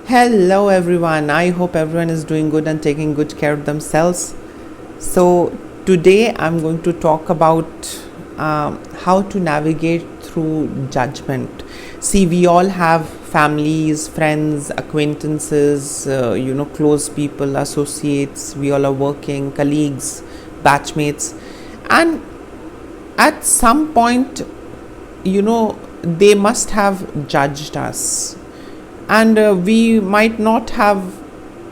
Hello everyone. I hope everyone is doing good and taking good care of themselves. So today I'm going to talk about how to navigate through judgment. See, we all have families, friends, acquaintances, close people, associates. We all are working, colleagues, batchmates, and at some point, they must have judged us, and we might not have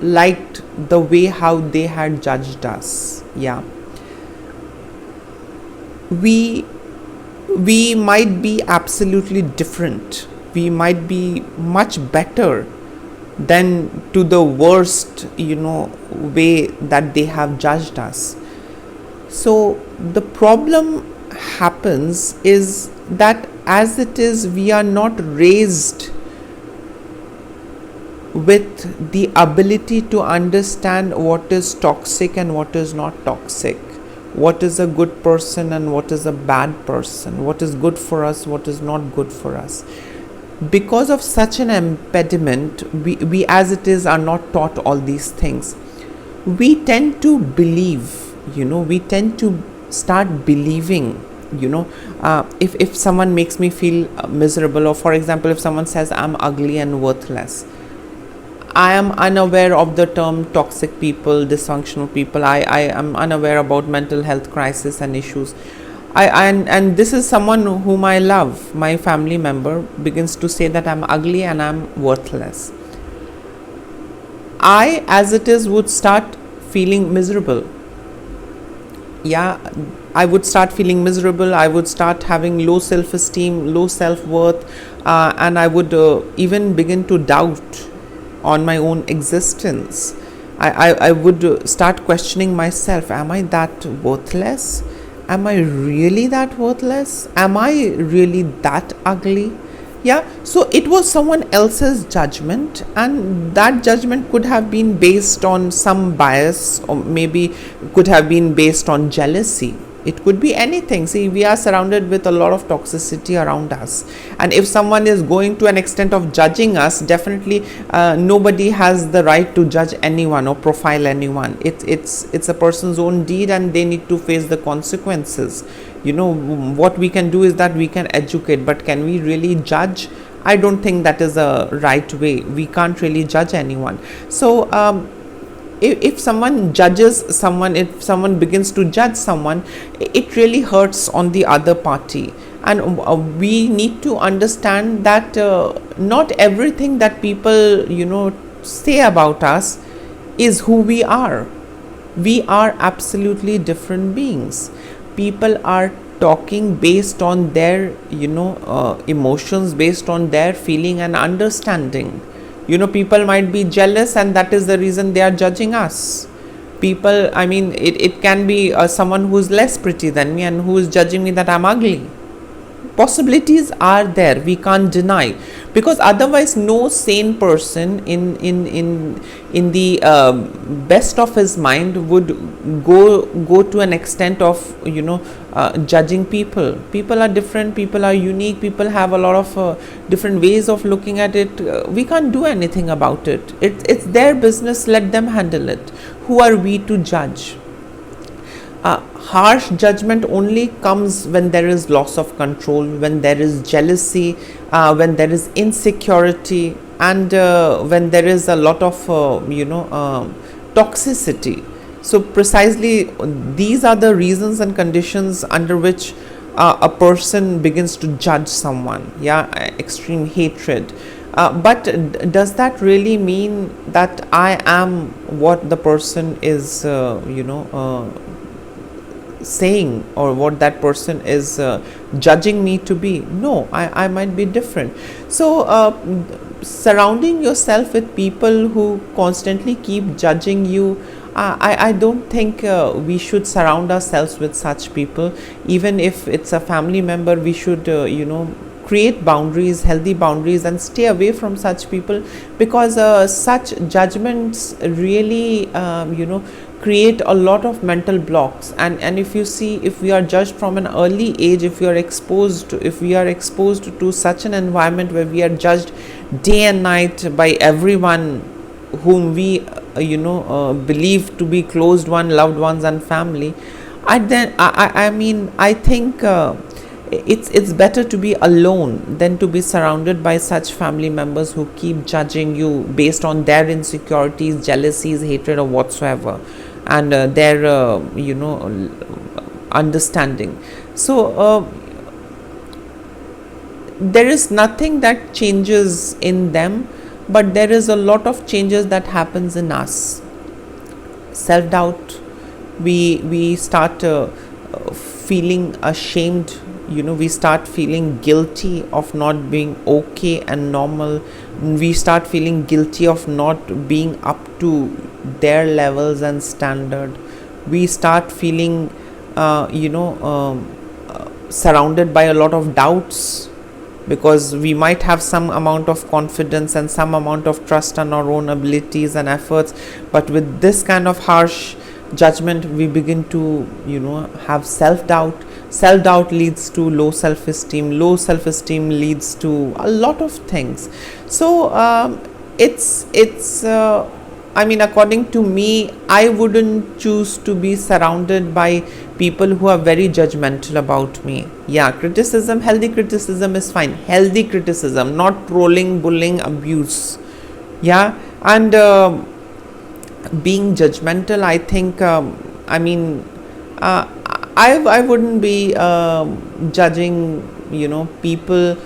liked the way how they had judged us. Yeah, we might be absolutely different, we might be much better than to the worst way that they have judged us. So the problem happens is that as it is, we are not raised with the ability to understand what is toxic and what is not toxic, what is a good person and what is a bad person, what is good for us, what is not good for us. Because of such an impediment, we as it is are not taught all these things. We tend to believe, we tend to start believing, if someone makes me feel miserable, or for example, if someone says I'm ugly and worthless, I am unaware of the term toxic people, dysfunctional people. I am unaware about mental health crisis and issues. And this is someone whom I love, my family member, begins to say that I'm ugly and I'm worthless. I, as it is, would start feeling miserable. Yeah, I would start feeling miserable. I would start having low self-esteem, low self-worth, and I would even begin to doubt on my own existence. I would start questioning myself. Am I that worthless? Am I really that worthless? Am I really that ugly? Yeah, so it was someone else's judgment, and that judgment could have been based on some bias, or maybe could have been based on jealousy. It could be anything. See, we are surrounded with a lot of toxicity around us, and if someone is going to an extent of judging us, definitely nobody has the right to judge anyone or profile anyone. It's a person's own deed, and they need to face the consequences. What we can do is that we can educate, but can we really judge? I don't think that is a right way. We can't really judge anyone. So if someone judges someone, if someone begins to judge someone, it really hurts on the other party. And we need to understand that not everything that people say about us is who we are. We are absolutely different beings. People are talking based on their emotions, based on their feeling and understanding. People might be jealous, and that is the reason they are judging us. People, I mean, it can be someone who is less pretty than me and who is judging me that I'm ugly. Possibilities are there, we can't deny, because otherwise no sane person in the best of his mind would go to an extent of judging people. People are different, people are unique, people have a lot of different ways of looking at it. We can't do anything about it. It's their business, let them handle it. Who are we to judge? Harsh judgment only comes when there is loss of control, when there is jealousy, when there is insecurity, and when there is a lot of toxicity. So precisely these are the reasons and conditions under which a person begins to judge someone. Yeah, extreme hatred. But does that really mean that I am what the person is saying, or what that person is judging me to be? No, I might be different. So surrounding yourself with people who constantly keep judging you, I don't think we should surround ourselves with such people. Even if it's a family member, we should create boundaries, healthy boundaries, and stay away from such people, because such judgments really create a lot of mental blocks. And if you see, if we are judged from an early age, if we are exposed to such an environment where we are judged day and night by everyone whom we believe to be closed one, loved ones and family, I think it's better to be alone than to be surrounded by such family members who keep judging you based on their insecurities, jealousies, hatred, or whatsoever, and their understanding. So there is nothing that changes in them, but there is a lot of changes that happens in us. Self-doubt, we start feeling ashamed, we start feeling guilty of not being okay and normal. We start feeling guilty of not being up to their levels and standard. We start feeling surrounded by a lot of doubts, because we might have some amount of confidence and some amount of trust on our own abilities and efforts, but with this kind of harsh judgment, we begin to have self-doubt. Self-doubt leads to low self-esteem. Low self-esteem leads to a lot of things. So it's according to me, I wouldn't choose to be surrounded by people who are very judgmental about me. Yeah, criticism, healthy criticism is fine. Healthy criticism, not trolling, bullying, abuse. Yeah, and being judgmental, I think I wouldn't be judging people.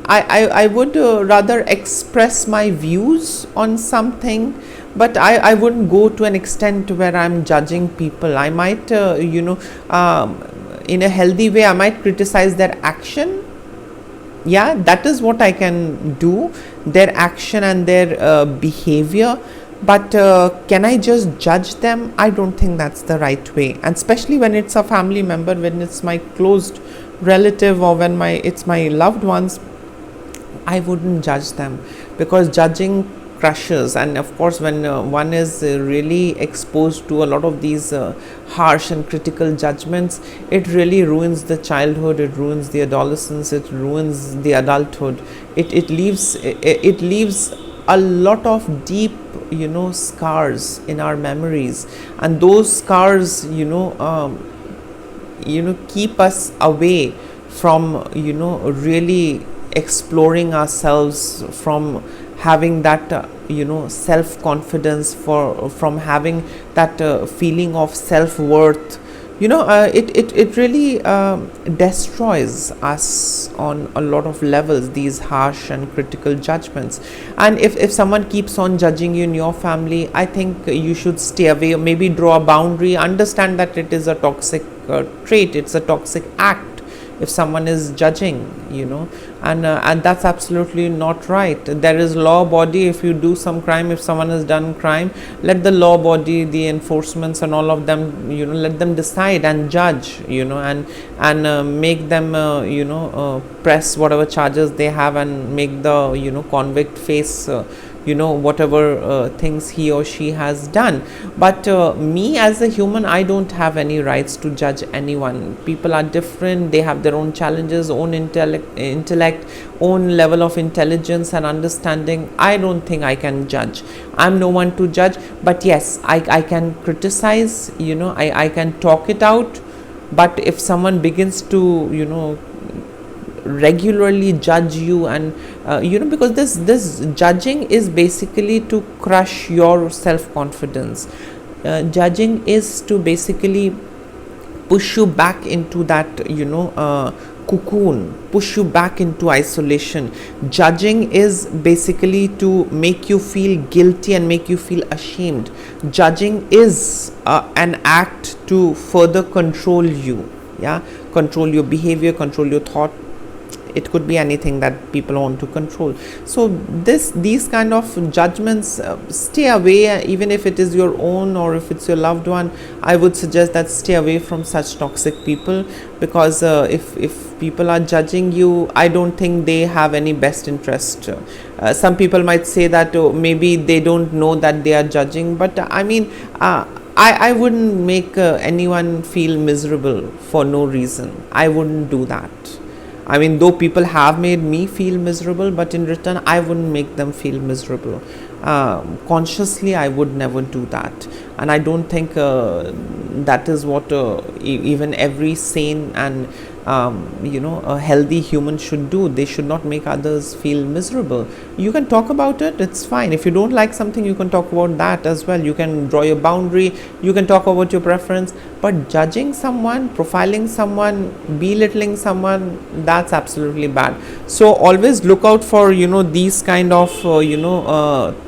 I would rather express my views on something, but I wouldn't go to an extent where I'm judging people. I might in a healthy way, I might criticize their action. Yeah, that is what I can do, their action and their behavior. But can I just judge them? I don't think that's the right way. And especially when it's a family member, when it's my closed relative, or when it's my loved ones, I wouldn't judge them, because judging crushes. And of course, when one is really exposed to a lot of these harsh and critical judgments, it really ruins the childhood, it ruins the adolescence, it ruins the adulthood. It leaves a lot of deep scars in our memories, and those scars keep us away from really exploring ourselves, from having that self-confidence, from having that feeling of self-worth. It really destroys us on a lot of levels, these harsh and critical judgments. And if someone keeps on judging you in your family, I think you should stay away, maybe draw a boundary, understand that it is a toxic trait, it's a toxic act if someone is judging, and that's absolutely not right. There is law body. If you do some crime, if someone has done crime, let the law body, the enforcements and all of them, let them decide and judge, and make them press whatever charges they have, and make the convict face whatever things he or she has done. But me as a human, I don't have any rights to judge anyone. People are different, they have their own challenges, own intellect, own level of intelligence and understanding. I don't think I can judge. I'm no one to judge, but yes, I can criticize, I can talk it out. But if someone begins to regularly judge you, and because this judging is basically to crush your self-confidence. Judging is to basically push you back into that cocoon, push you back into isolation. Judging is basically to make you feel guilty and make you feel ashamed. Judging is an act to further control you, control your behavior, control your thought. it could be anything that people want to control. So these kind of judgments, stay away. Even if it is your own or if it's your loved one, I would suggest that stay away from such toxic people, because if people are judging you, I don't think they have any best interest. Some people might say that maybe they don't know that they are judging, but I mean, I wouldn't make anyone feel miserable for no reason. I wouldn't do that. I mean, though people have made me feel miserable, but in return, I wouldn't make them feel miserable. Consciously, I would never do that. And I don't think that is what even every sane and a healthy human should do. They should not make others feel miserable. You can talk about it, it's fine. If you don't like something, you can talk about that as well. You can draw your boundary, you can talk about your preference, but judging someone, profiling someone, belittling someone, that's absolutely bad. So always look out for these kind of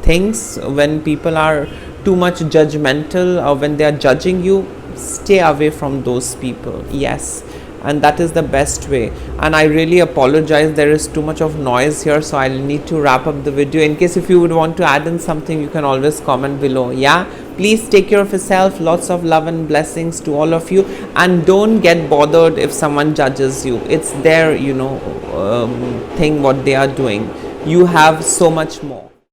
things. When people are too much judgmental or when they are judging you, stay away from those people. Yes, and that is the best way. And I really apologize, there is too much of noise here, so I'll need to wrap up the video. In case if you would want to add in something, you can always comment below. Yeah, please take care of yourself. Lots of love and blessings to all of you, and don't get bothered if someone judges you. It's their thing what they are doing. You have so much more.